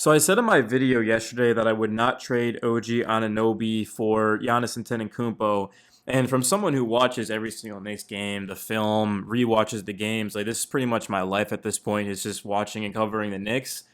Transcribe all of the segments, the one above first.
So I said in my video yesterday that I would not trade OG Anunoby for Giannis Antetokounmpo. And from someone who watches every single Knicks game, the film, rewatches the games, like this is pretty much my life at this point is just watching and covering the Knicks.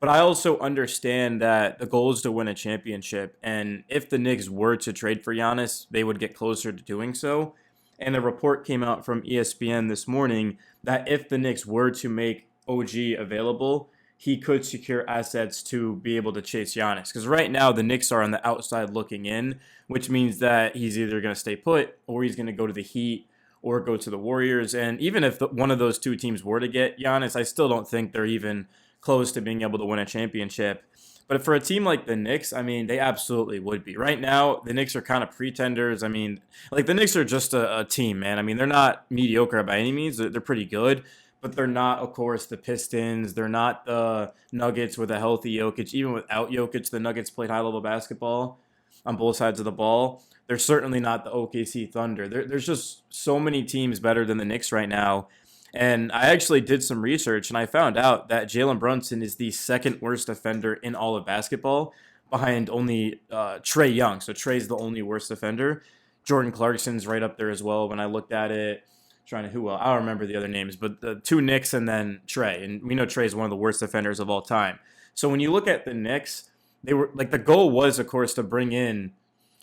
But I also understand that the goal is to win a championship. And if the Knicks were to trade for Giannis, they would get closer to doing so. And a report came out from ESPN this morning that if the Knicks were to make OG available, he could secure assets to be able to chase Giannis. Because right now, the Knicks are on the outside looking in, which means that he's either going to stay put or he's going to go to the Heat or go to the Warriors. And even if one of those two teams were to get Giannis, I still don't think they're even close to being able to win a championship. But for a team like the Knicks, I mean, they absolutely would be. Right now, the Knicks are kind of pretenders. I mean, like the Knicks are just a team, man. I mean, they're not mediocre by any means. They're pretty good, but they're not, of course, the Pistons. They're not the Nuggets with a healthy Jokic. Even without Jokic, the Nuggets played high-level basketball on both sides of the ball. They're certainly not the OKC Thunder. There's just so many teams better than the Knicks right now. And I actually did some research and I found out that Jalen Brunson is the second worst defender in all of basketball behind only Trae Young. So Trae's the only worst defender. Jordan Clarkson's right up there as well. When I looked at it, trying to who else? I don't remember the other names, but the two Knicks and then Trae. And we know Trae is one of the worst defenders of all time. So when you look at the Knicks, they were like the goal was, of course, to bring in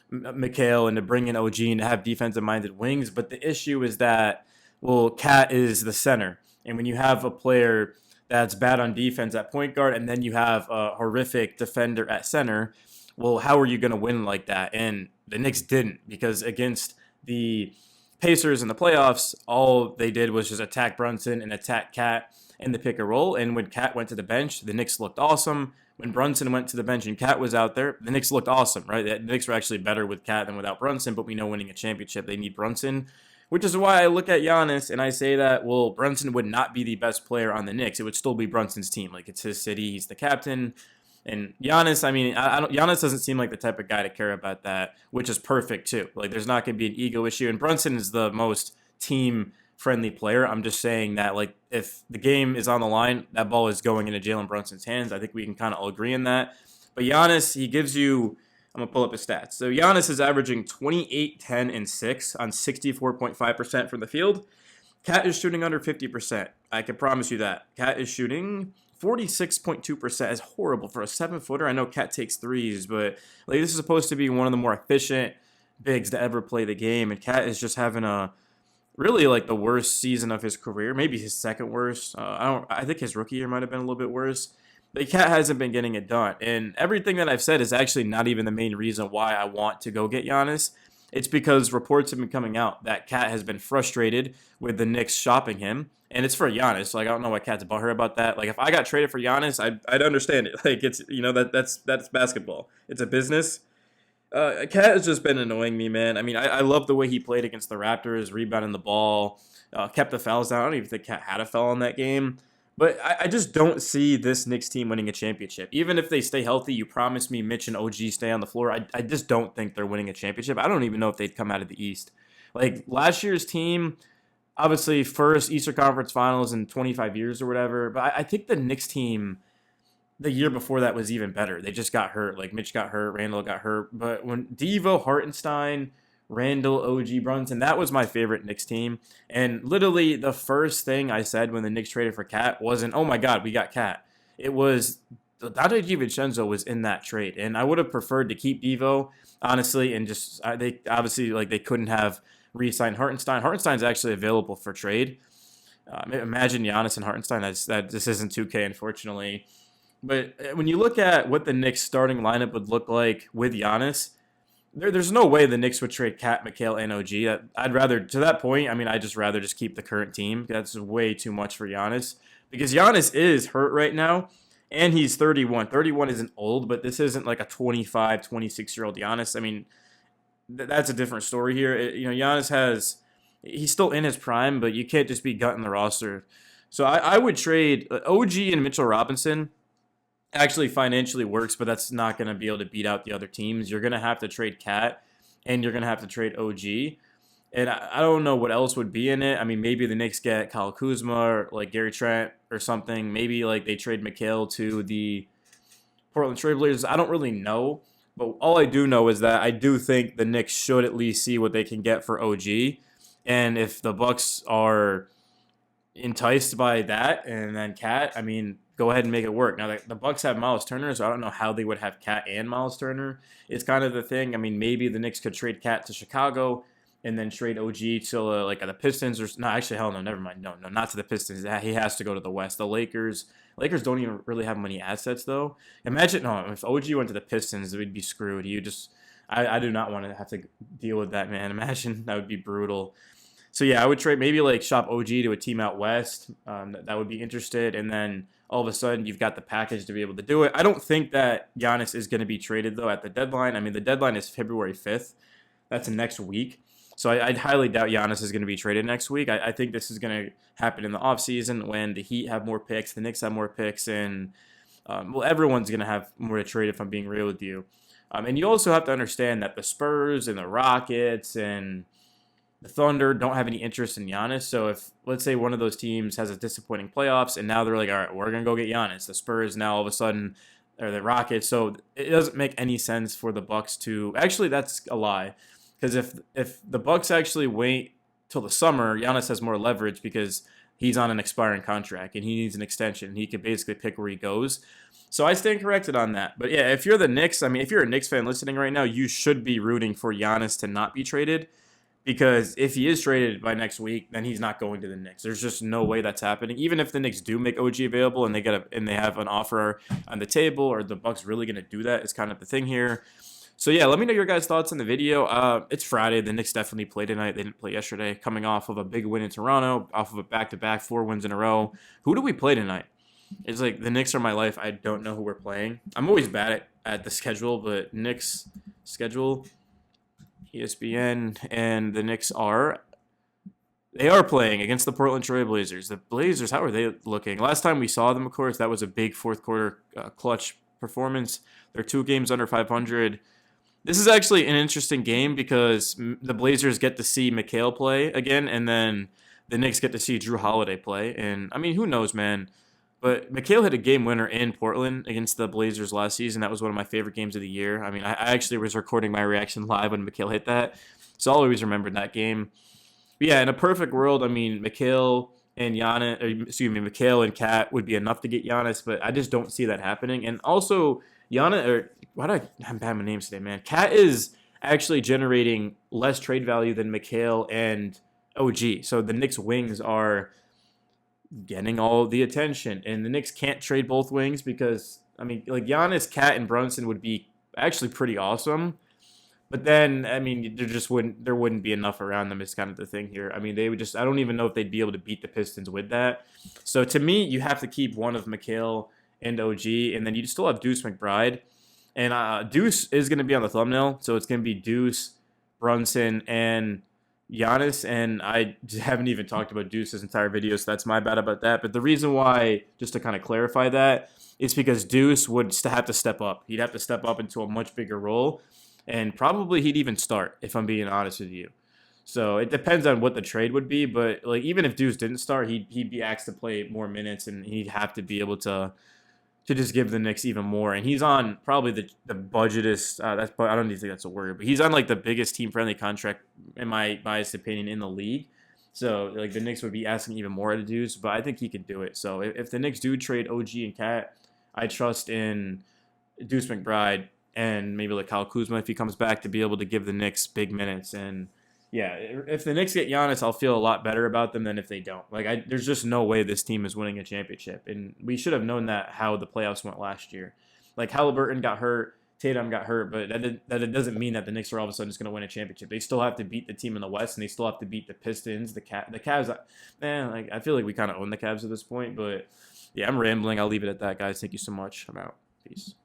Mikhail and to bring in OG and to have defensive minded wings. But the issue is that Cat is the center. And when you have a player that's bad on defense at point guard and then you have a horrific defender at center, well, how are you going to win like that? And the Knicks didn't, because against the Pacers in the playoffs, all they did was just attack Brunson and attack Cat in the pick and roll. And when Cat went to the bench, the Knicks looked awesome. When Brunson went to the bench and Cat was out there, the Knicks looked awesome, right? The Knicks were actually better with Cat than without Brunson, but we know winning a championship, they need Brunson. Which is why I look at Giannis and I say that, well, Brunson would not be the best player on the Knicks. It would still be Brunson's team. Like, it's his city. He's the captain. And Giannis, I mean, I don't. Giannis doesn't seem like the type of guy to care about that, which is perfect, too. Like, there's not going to be an ego issue. And Brunson is the most team-friendly player. I'm just saying that, like, if the game is on the line, that ball is going into Jalen Brunson's hands. I think we can kind of all agree on that. But Giannis, he gives you... I'm going to pull up his stats. So Giannis is averaging 28, 10, and 6 on 64.5% from the field. Cat is shooting under 50%. I can promise you that. Cat is shooting 46.2%. That's horrible for a 7-footer. I know Cat takes threes, but like this is supposed to be one of the more efficient bigs to ever play the game. And Cat is just having a really like the worst season of his career, maybe his second worst. I think his rookie year might have been a little bit worse. The Cat hasn't been getting it done. And everything that I've said is actually not even the main reason why I want to go get Giannis. It's because reports have been coming out that Cat has been frustrated with the Knicks shopping him. And it's for Giannis. Like, I don't know why Cat's butthurt about that. Like, if I got traded for Giannis, I'd understand it. Like, it's, that's basketball. It's a business. Cat has just been annoying me, man. I mean, I love the way he played against the Raptors, rebounding the ball, kept the fouls down. I don't even think Cat had a foul in that game. But I just don't see this Knicks team winning a championship. Even if they stay healthy, you promised me Mitch and OG stay on the floor. I just don't think they're winning a championship. I don't even know if they'd come out of the East. Like last year's team, obviously first Eastern Conference Finals in 25 years or whatever. But I think the Knicks team the year before that was even better. They just got hurt. Like Mitch got hurt, Randall got hurt. But when Devo, Hartenstein, Randall, OG, Brunson. That was my favorite Knicks team. And literally the first thing I said when the Knicks traded for Cat wasn't, oh my God, we got Cat. It was Dante DiVincenzo was in that trade. And I would have preferred to keep Devo, honestly, and just they obviously like they couldn't have re-signed Hartenstein. Hartenstein's actually available for trade. Imagine Giannis and Hartenstein. That this isn't 2K, unfortunately. But when you look at what the Knicks starting lineup would look like with Giannis, there's no way the Knicks would trade Cat, McHale, and OG. I'd rather, to that point, I mean, I'd just rather just keep the current team. That's way too much for Giannis. Because Giannis is hurt right now, and he's 31. 31 isn't old, but this isn't like a 25, 26-year-old Giannis. I mean, that's a different story here. Giannis he's still in his prime, but you can't just be gutting the roster. So I would trade OG and Mitchell Robinson. Actually financially works, but that's not going to be able to beat out the other teams. You're going to have to trade Cat, and you're going to have to trade OG. And I don't know what else would be in it. I mean, maybe the Knicks get Kyle Kuzma or like Gary Trent or something. Maybe like they trade McHale to the Portland Trailblazers, I don't really know. But all I do know is that I do think the Knicks should at least see what they can get for OG. And if the Bucks are enticed by that and then Cat, I mean, go ahead and make it work. Now the Bucks have Miles Turner, so I don't know how they would have Cat and Miles Turner. It's kind of the thing. I mean, maybe the Knicks could trade Cat to Chicago and then trade OG to like the Pistons or no, actually hell no, never mind. No, not to the Pistons. He has to go to the West. The Lakers don't even really have many assets though. Imagine no, if OG went to the Pistons, we'd be screwed. I do not want to have to deal with that, man. Imagine that would be brutal. So yeah, I would trade maybe like shop OG to a team out west that would be interested, and then all of a sudden you've got the package to be able to do it. I don't think that Giannis is going to be traded though at the deadline. I mean, the deadline is February 5th. That's next week. So I'd highly doubt Giannis is going to be traded next week. I think this is going to happen in the offseason when the Heat have more picks, the Knicks have more picks, and well, everyone's going to have more to trade if I'm being real with you. And you also have to understand that the Spurs and the Rockets and the Thunder don't have any interest in Giannis. So if, let's say, one of those teams has a disappointing playoffs and now they're like, all right, we're going to go get Giannis. The Spurs now all of a sudden are the Rockets. So it doesn't make any sense for the Bucks to – actually, that's a lie. Because if the Bucks actually wait till the summer, Giannis has more leverage because he's on an expiring contract and he needs an extension. He can basically pick where he goes. So I stand corrected on that. But yeah, if you're the Knicks, I mean, if you're a Knicks fan listening right now, you should be rooting for Giannis to not be traded. Because if he is traded by next week, then he's not going to the Knicks. There's just no way that's happening. Even if the Knicks do make OG available and they have an offer on the table, or the Bucks really going to do that is kind of the thing here. So yeah, let me know your guys' thoughts on the video. It's Friday. The Knicks definitely play tonight. They didn't play yesterday. Coming off of a big win in Toronto, off of a back-to-back 4 wins in a row. Who do we play tonight? It's like the Knicks are my life. I don't know who we're playing. I'm always bad at the schedule, but Knicks schedule, ESPN, and the Knicks they are playing against the Portland Trailblazers. The Blazers, how are they looking? Last time we saw them, of course, that was a big fourth quarter clutch performance. They're 2 games under 500. This is actually an interesting game because the Blazers get to see Mikal play again, and then the Knicks get to see Drew Holiday play. And, I mean, who knows, man? But Mikal hit a game winner in Portland against the Blazers last season. That was one of my favorite games of the year. I mean, I actually was recording my reaction live when Mikal hit that, so I'll always remember that game. But yeah, in a perfect world, I mean, Mikal and Cat would be enough to get Giannis, but I just don't see that happening. And also, why do I have bad names today, man? Cat is actually generating less trade value than Mikal and OG. So the Knicks wings are getting all the attention, and the Knicks can't trade both wings because, I mean, like Giannis, Cat, and Brunson would be actually pretty awesome. But then, I mean, there wouldn't be enough around them is kind of the thing here. I mean, they would just, I don't even know if they'd be able to beat the Pistons with that. So to me, you have to keep one of Mikal and OG, and then you still have Deuce McBride. And Deuce is going to be on the thumbnail, so it's going to be Deuce, Brunson, and Giannis. And I haven't even talked about Deuce's entire video, so that's my bad about that. But the reason why, just to kind of clarify that, is because Deuce would have to step up. He'd have to step up into a much bigger role. And probably he'd even start, if I'm being honest with you. So it depends on what the trade would be. But like even if Deuce didn't start, he'd be asked to play more minutes, and he'd have to be able to just give the Knicks even more. And he's on probably the budgetest. I don't even think that's a word, but he's on like the biggest team friendly contract in my biased opinion in the league. So like the Knicks would be asking even more out of Deuce, but I think he could do it. So if the Knicks do trade OG and Cat, I trust in Deuce McBride and maybe like Kyle Kuzma if he comes back to be able to give the Knicks big minutes. And yeah, if the Knicks get Giannis, I'll feel a lot better about them than if they don't. Like there's just no way this team is winning a championship, and we should have known that how the playoffs went last year. Like Halliburton got hurt, Tatum got hurt, but that doesn't mean that the Knicks are all of a sudden just going to win a championship. They still have to beat the team in the West, and they still have to beat the Pistons, the Cavs. Man, like I feel like we kind of own the Cavs at this point, but yeah, I'm rambling. I'll leave it at that, guys. Thank you so much. I'm out. Peace.